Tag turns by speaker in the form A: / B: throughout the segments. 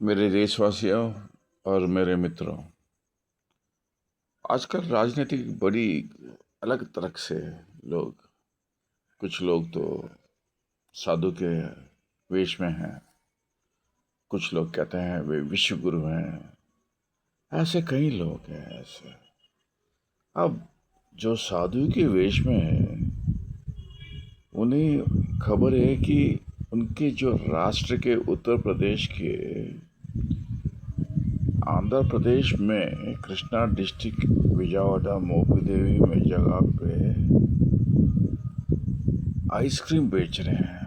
A: मेरे देशवासियों और मेरे मित्रों, आजकल राजनीति बड़ी अलग तरह से लोग कुछ लोग तो साधु के वेश में हैं। कुछ लोग कहते हैं वे विश्व गुरु हैं। ऐसे कई लोग हैं ऐसे। अब जो साधु के वेश में है, उन्हें खबर है कि उनके जो राष्ट्र के उत्तर प्रदेश के आंध्र प्रदेश में कृष्णा डिस्ट्रिक्ट विजयवाड़ा मोपी देवी में जगह पे आइसक्रीम बेच रहे हैं।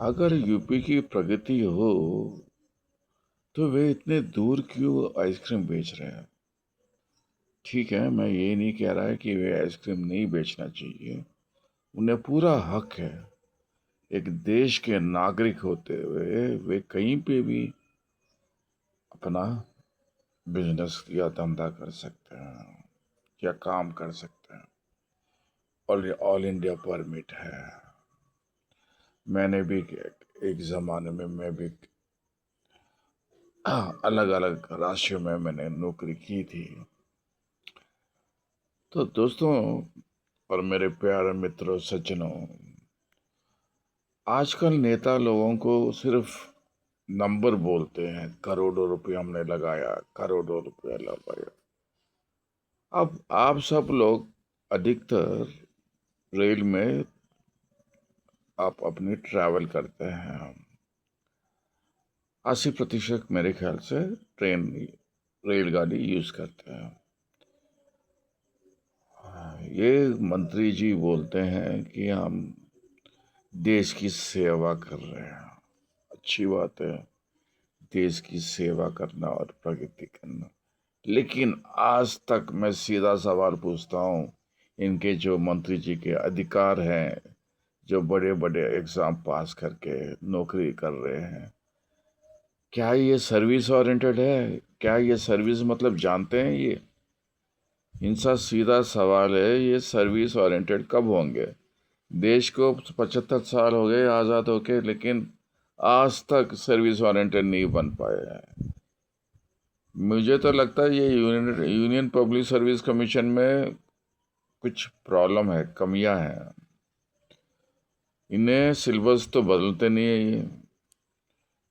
A: अगर यूपी की प्रगति हो तो वे इतने दूर क्यों आइसक्रीम बेच रहे हैं? ठीक है, मैं ये नहीं कह रहा है कि वे आइसक्रीम नहीं बेचना चाहिए। उन्हें पूरा हक है। एक देश के नागरिक होते हुए वे कहीं पे भी अपना बिजनेस या धंधा कर सकते हैं या काम कर सकते हैं। और ऑल इंडिया परमिट है। मैंने भी एक ज़माने में मैं भी अलग अलग राज्यों में मैंने नौकरी की थी। तो दोस्तों और मेरे प्यारे मित्रों सज्जनों, आजकल नेता लोगों को सिर्फ नंबर बोलते हैं, करोड़ों रुपए हमने लगाया, करोड़ों रुपया लगाया। अब आप सब लोग अधिकतर रेल में आप अपनी ट्रैवल करते हैं। 80% मेरे ख्याल से ट्रेन रेलगाड़ी यूज करते हैं। ये मंत्री जी बोलते हैं कि हम देश की सेवा कर रहे हैं। अच्छी बात है, देश की सेवा करना और प्रगति करना। लेकिन आज तक मैं सीधा सवाल पूछता हूँ, इनके जो मंत्री जी के अधिकार हैं, जो बड़े बड़े एग्जाम पास करके नौकरी कर रहे हैं, क्या ये सर्विस ओरिएंटेड है? क्या ये सर्विस मतलब जानते हैं ये? इनसा सीधा सवाल है, ये सर्विस ओरिएंटेड कब होंगे? देश को 75 साल हो गए आज़ाद होके, लेकिन आज तक सर्विस ओरिएंटेड नहीं बन पाए हैं। मुझे तो लगता है ये यूनियन पब्लिक सर्विस कमीशन में कुछ प्रॉब्लम है, कमियां हैं। इन्हें सिलेबस तो बदलते नहीं है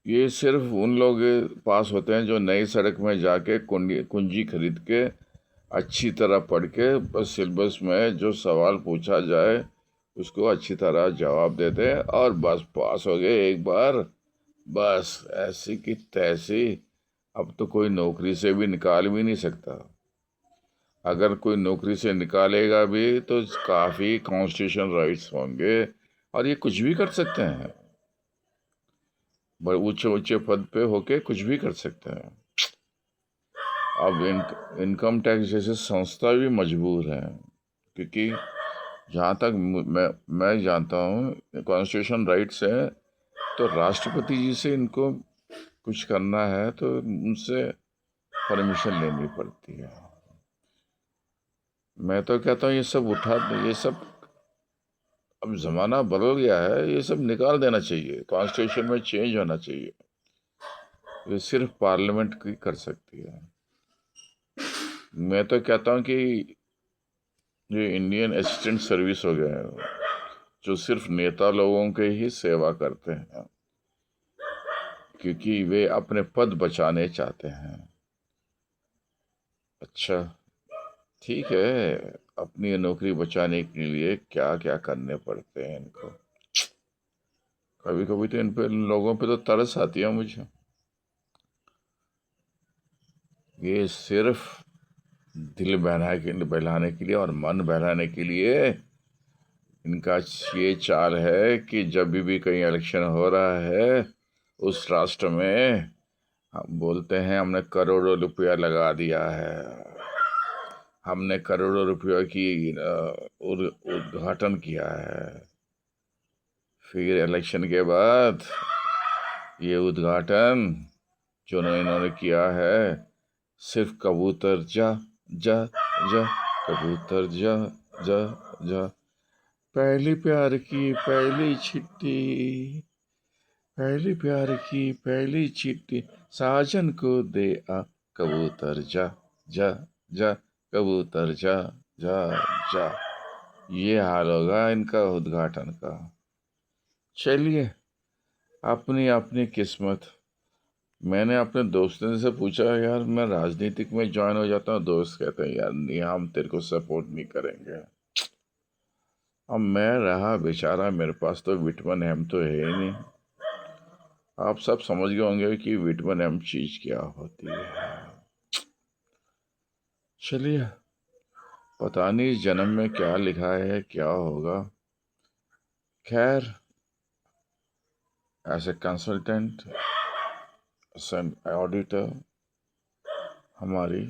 A: ये सिर्फ उन लोग पास होते हैं जो नई सड़क में जाके कुंजी कुंजी खरीद के अच्छी तरह पढ़ के बस सिलेबस में जो सवाल पूछा जाए उसको अच्छी तरह जवाब देते हैं और बस पास हो गए एक बार। बस ऐसी की तैसी। अब तो कोई नौकरी से भी निकाल भी नहीं सकता। अगर कोई नौकरी से निकालेगा भी तो काफ़ी कॉन्स्टिट्यूशन राइट्स होंगे और ये कुछ भी कर सकते हैं। बड़े ऊंचे ऊंचे पद पे होके कुछ भी कर सकते हैं। अब इनकम टैक्स जैसे संस्था भी मजबूर है, क्योंकि जहाँ तक मैं जानता हूँ कॉन्स्टिट्यूशन राइट्स है। तो राष्ट्रपति जी से इनको कुछ करना है तो उनसे परमिशन लेनी पड़ती है। मैं तो कहता हूँ ये सब उठा, ये सब अब ज़माना बदल गया है, ये सब निकाल देना चाहिए, कॉन्स्टिट्यूशन में चेंज होना चाहिए। ये सिर्फ पार्लियामेंट की कर सकती है। मैं तो कहता हूँ कि ये इंडियन असिस्टेंट सर्विस हो गया है, जो सिर्फ नेता लोगों के ही सेवा करते हैं, क्योंकि वे अपने पद बचाने चाहते हैं। अच्छा, ठीक है, अपनी नौकरी बचाने के लिए क्या क्या करने पड़ते हैं इनको। कभी कभी तो इन लोगों पे तो तरस आती है मुझे। ये सिर्फ दिल बहलाने के लिए और मन बहलाने के लिए इनका ये चाल है कि जब भी कहीं इलेक्शन हो रहा है उस राष्ट्र में हम बोलते हैं हमने करोड़ों रुपया लगा दिया है, हमने करोड़ों रुपयों की उद्घाटन किया है। फिर इलेक्शन के बाद ये उद्घाटन जो इन्होंने किया है, सिर्फ कबूतर जा जा जा, कबूतर जा जा जा, पहली प्यार की पहली चिट्ठी, पहली प्यार की पहली चिट्ठी साजन को दे आ, कबूतर जा जा जा, कबूतर जा जा जा। ये हाल होगा इनका उद्घाटन का। चलिए, अपनी अपनी किस्मत। मैंने अपने दोस्तों से पूछा, यार मैं राजनीतिक में ज्वाइन हो जाता हूँ। दोस्त कहते हैं, यार नहीं, हम तेरे को सपोर्ट नहीं करेंगे। अब मैं रहा बेचारा, मेरे पास तो विटामिन एम तो है ही नहीं। आप सब समझ गए होंगे कि विटामिन एम चीज क्या होती है। चलिए, पता नहीं इस जन्म में क्या लिखा है, क्या होगा। खैर, as a consultant, as an auditor, हमारी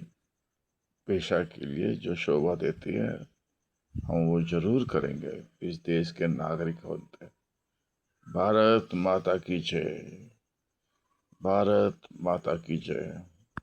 A: पेशा के लिए जो शोभा देती है, हम वो जरूर करेंगे इस देश के नागरिक होते। भारत माता की जय। भारत माता की जय।